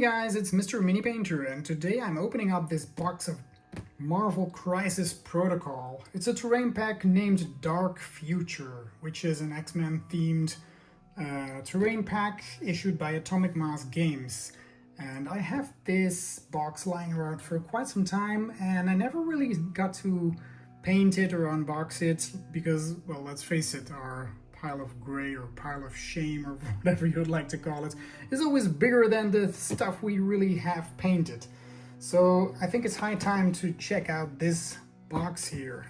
Hey guys, it's Mr. Mini Painter, and today I'm opening up this box of Marvel Crisis Protocol. It's a terrain pack named Dark Future, which is an X-Men themed terrain pack issued by Atomic Mass Games. And I have this box lying around for quite some time, and I never really got to paint it or unbox it because, well, let's face it, our pile of gray or pile of shame or whatever you'd like to call it is always bigger than the stuff we really have painted. So I think it's high time to check out this box here.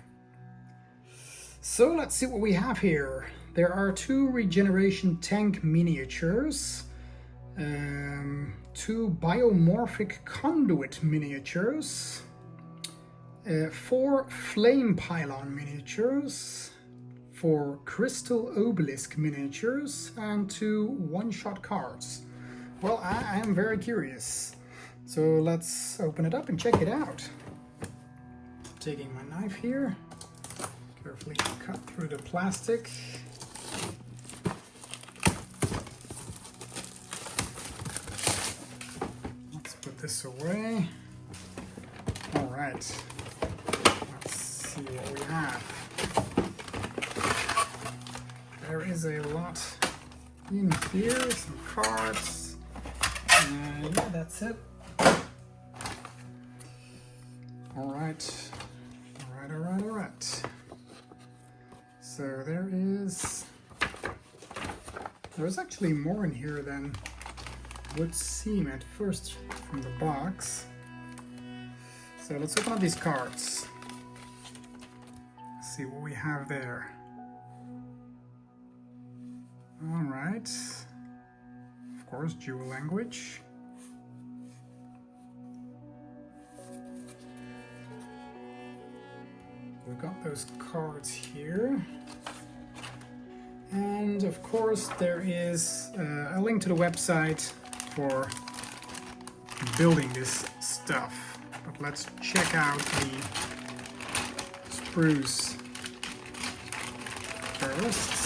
So let's see what we have here. There are 2 regeneration tank miniatures, 2 biomorphic conduit miniatures, 4 flame pylon miniatures, 4 crystal obelisk miniatures, and 2 one-shot cards. Well, I am very curious. So let's open it up and check it out. Taking my knife here, carefully cut through the plastic. Let's put this away. All right, let's see what we have. There is a lot in here, some cards, and yeah, that's it. All right. So there's actually more in here than would seem at first from the box. So let's open up these cards. See what we have there. All right, of course, dual language. We've got those cards here. And of course, there is a link to the website for building this stuff. But let's check out the spruce first.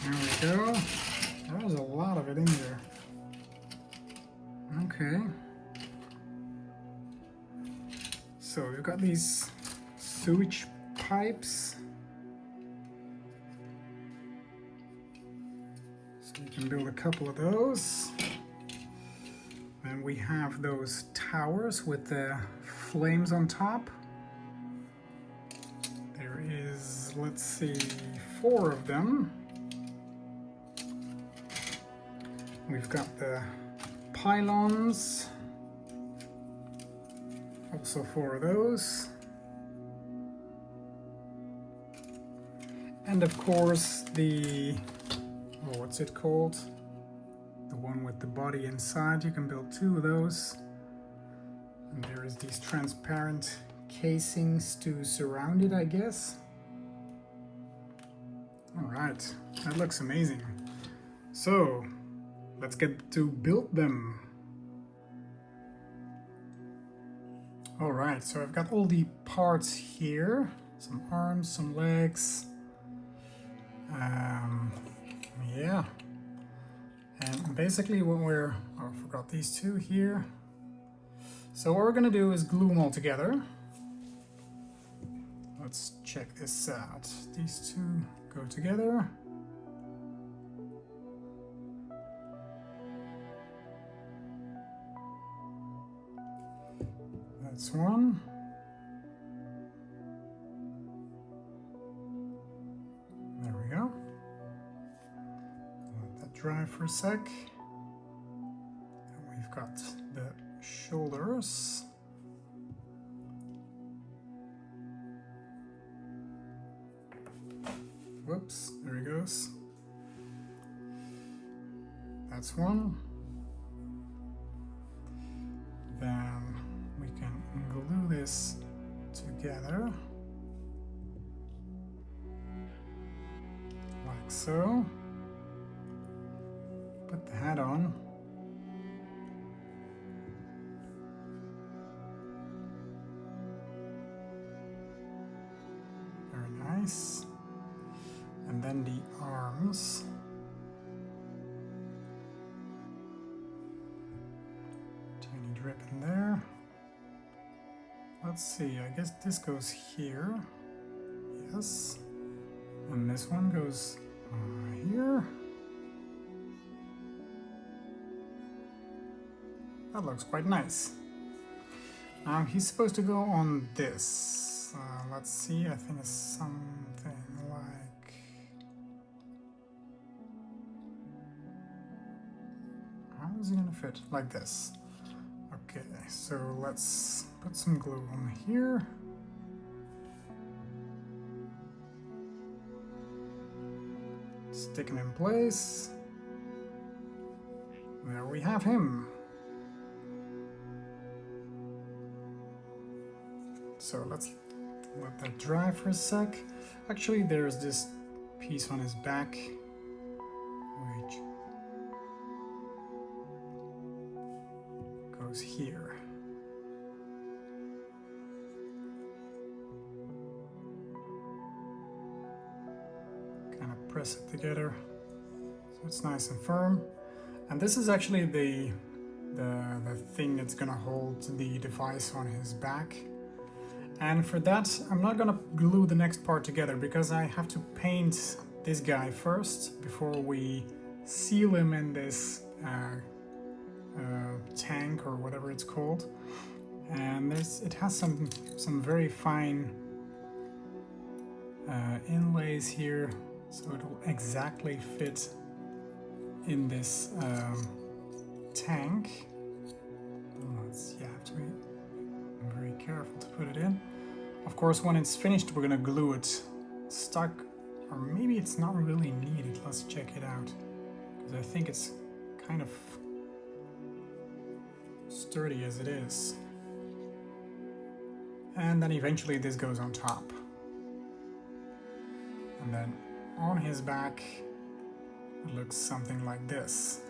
There we go. There's a lot of it in there. Okay. So we've got these sewage pipes. So you can build a couple of those. Then we have those towers with the flames on top. There is, let's see, 4 of them. We've got the pylons, also 4 of those. And of course the, what's it called? The one with the body inside, you can build 2 of those. And there is these transparent casings to surround it, I guess. All right, that looks amazing. So, let's get to build them. All right, so I've got all the parts here. Some arms, some legs. Yeah. And basically what we're, oh, I forgot these 2 here. So what we're gonna do is glue them all together. Let's check this out. These 2 go together. That's one. There we go. Let that dry for a sec. And we've got the shoulders. Whoops, there he goes. That's one. Then we can glue this together like so. Put the hat on. Very nice. And then the arms. in there. Let's see, I guess this goes here. Yes. And this one goes here. That looks quite nice. Now he's supposed to go on this. Let's see, I think it's something like... How is he gonna fit? Like this. Okay, so let's put some glue on here. Stick him in place. There we have him. So let's let that dry for a sec. Actually, there's this piece on his back, which goes here. Kind of press it together so it's nice and firm. And this is actually the thing that's gonna hold the device on his back. And for that, I'm not gonna glue the next part together because I have to paint this guy first before we seal him in this tank or whatever it's called. And it has some very fine inlays here, so it'll exactly fit in this tank. You have to be very careful to put it in. Of course, when it's finished, we're gonna glue it stuck, or maybe it's not really needed. Let's check it out, because I think it's kind of sturdy as it is. And then eventually this goes on top. And then on his back, it looks something like this.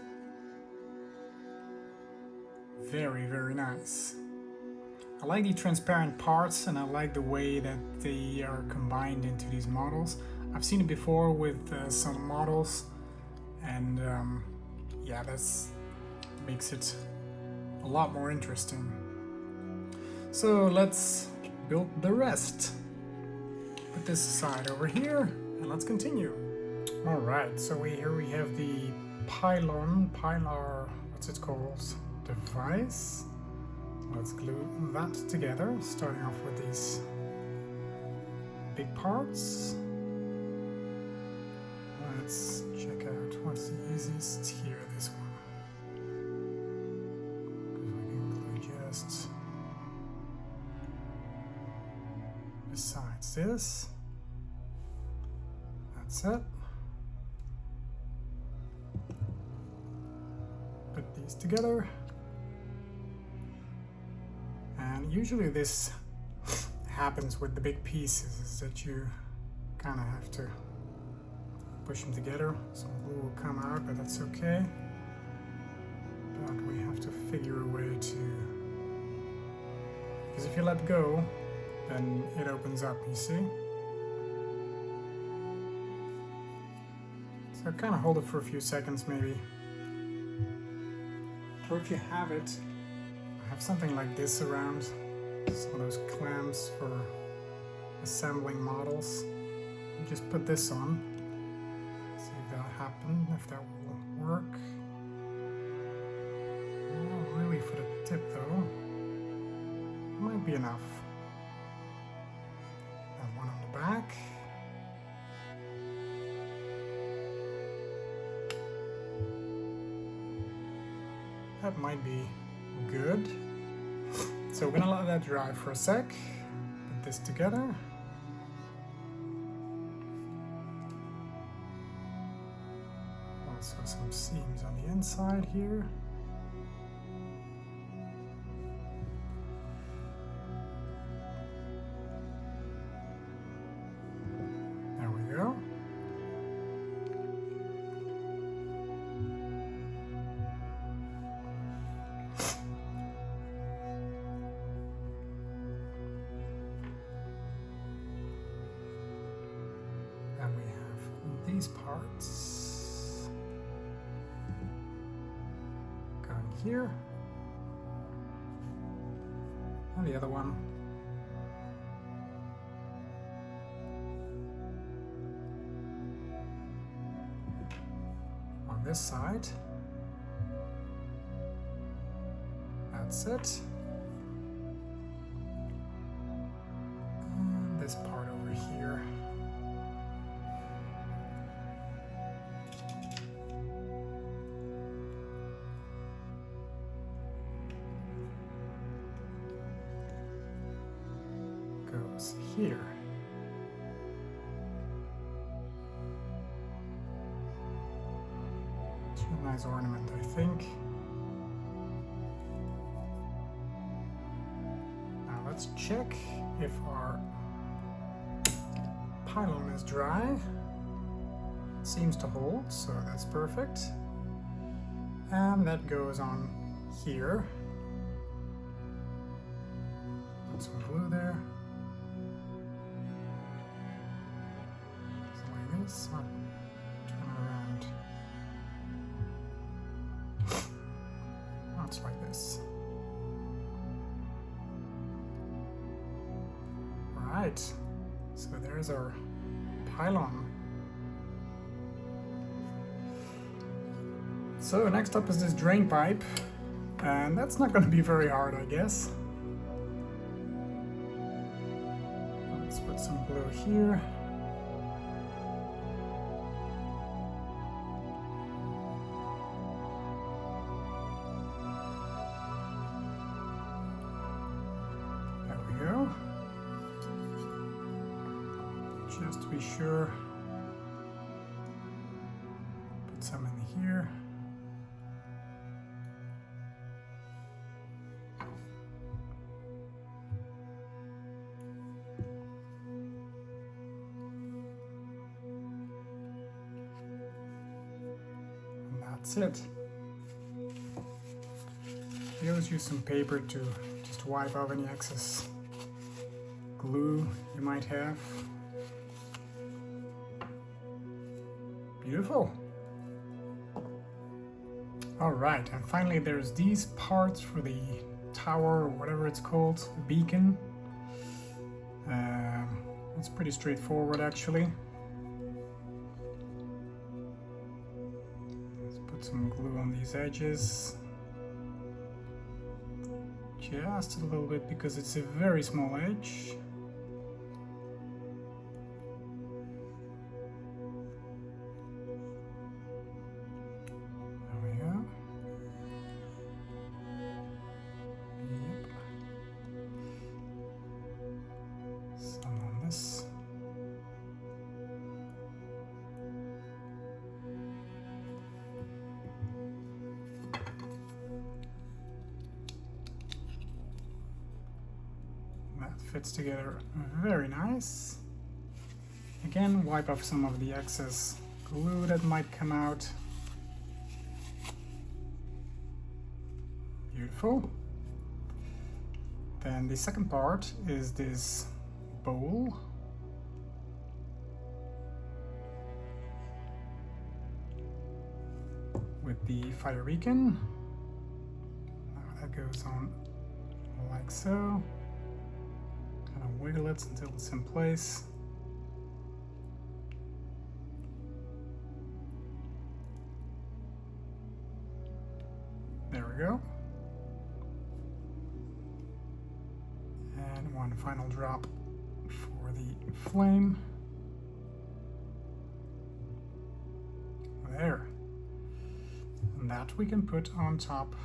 Very, very nice. I like the transparent parts, and I like the way that they are combined into these models. I've seen it before with some models, and yeah, that's makes it a lot more interesting. So let's build the rest. Put this aside over here, and let's continue. All right, so here we have the pilar, what's it called? Device. Let's glue that together, starting off with these big parts. Let's check out what's the easiest here, this one. Because we can glue just besides this. That's it. Put these together. And usually this happens with the big pieces, is that you kind of have to push them together. Some glue will come out, but that's okay. But we have to figure a way to... Because if you let go, then it opens up, you see? So kind of hold it for a few seconds maybe. Or if you have it, have something like this around, some of those clamps for assembling models. You just put this on, see if that'll happen, if that will work. Not really for the tip though. Might be enough. And one on the back. That might be good. So we're gonna let that dry for a sec. Put this together. Also some seams on the inside here. There we go. These parts going here. And the other one. On this side. That's it. And this part over here. Goes here. It's a nice ornament, I think. Now let's check if our pylon is dry. It seems to hold, so that's perfect. And that goes on here. Put some glue there. Like this, or turn around. Oh, it's like this. Right, so there's our pylon. So next up is this drain pipe, and that's not going to be very hard, I guess. Let's put some glue here. Just to be sure, put some in here. And that's it. You always use some paper to just wipe off any excess glue you might have. Beautiful. All right, and finally there's these parts for the tower, or whatever it's called, beacon. It's pretty straightforward, actually. Let's put some glue on these edges. Just a little bit, because it's a very small edge. Fits together very nice. Again, wipe off some of the excess glue that might come out. Beautiful. Then the second part is this bowl. With the fire beacon. Now that goes on like so. Wiggle it until it's in place. There we go. And one final drop for the flame. There. And that we can put on top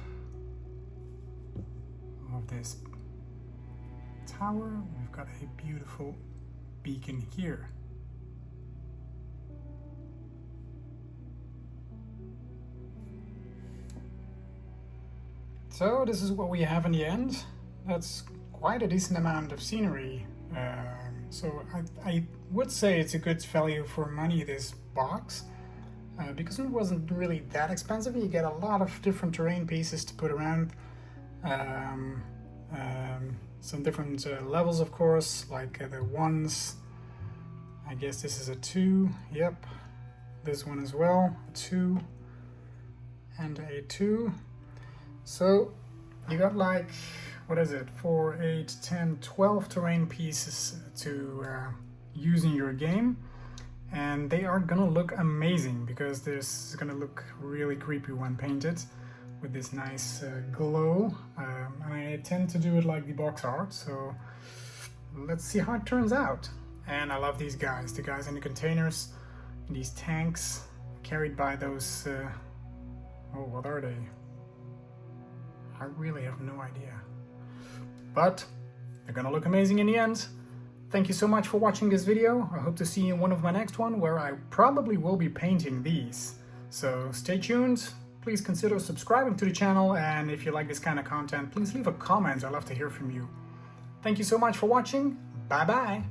of this tower. We've got a beautiful beacon here. So this is what we have in the end. That's quite a decent amount of scenery. So I would say it's a good value for money, this box, because it wasn't really that expensive. You get a lot of different terrain pieces to put around. Some different levels, of course, like the ones. I guess this is a 2. Yep. This one as well, a 2 and a 2. So you got like what is it, 4, 8, 10, 12 terrain pieces to use in your game. And they are gonna look amazing because this is gonna look really creepy when painted with this nice glow. And I tend to do it like the box art, so let's see how it turns out. And I love these guys, the guys in the containers, these tanks carried by those, oh, what are they? I really have no idea. But they're gonna look amazing in the end. Thank you so much for watching this video. I hope to see you in one of my next one where I probably will be painting these. So stay tuned. Please consider subscribing to the channel, and if you like this kind of content, please leave a comment. I'd love to hear from you. Thank you so much for watching. Bye bye.